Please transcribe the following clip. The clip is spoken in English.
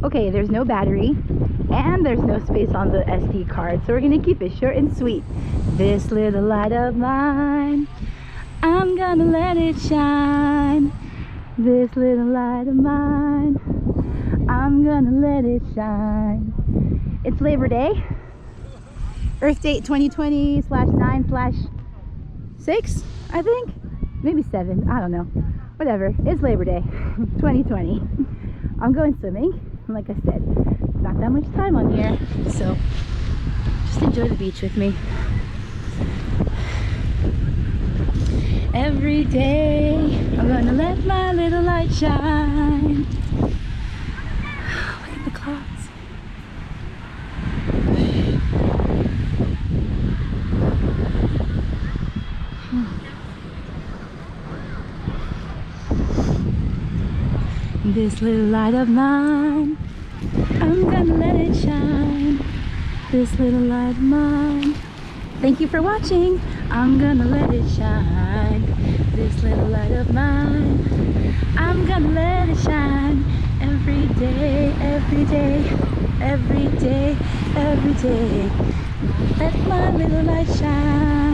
Okay, there's no battery and there's no space on the SD card, so we're gonna keep it short and sweet. This little light of mine, I'm gonna let it shine. This little light of mine, I'm gonna let it shine. It's Labor Day, Earth date 2020/9/6, I think, maybe 7, I don't know, whatever. It's Labor Day 2020. I'm going swimming, and like I said, not that much time on here, so just enjoy the beach with me. Every day I'm gonna let my little light shine. Look at the clouds. This little light of mine, I'm gonna let it shine. This little light of mine. Thank you for watching. I'm gonna let it shine. This little light of mine, I'm gonna let it shine. Every day, every day, every day, every day. Let my little light shine.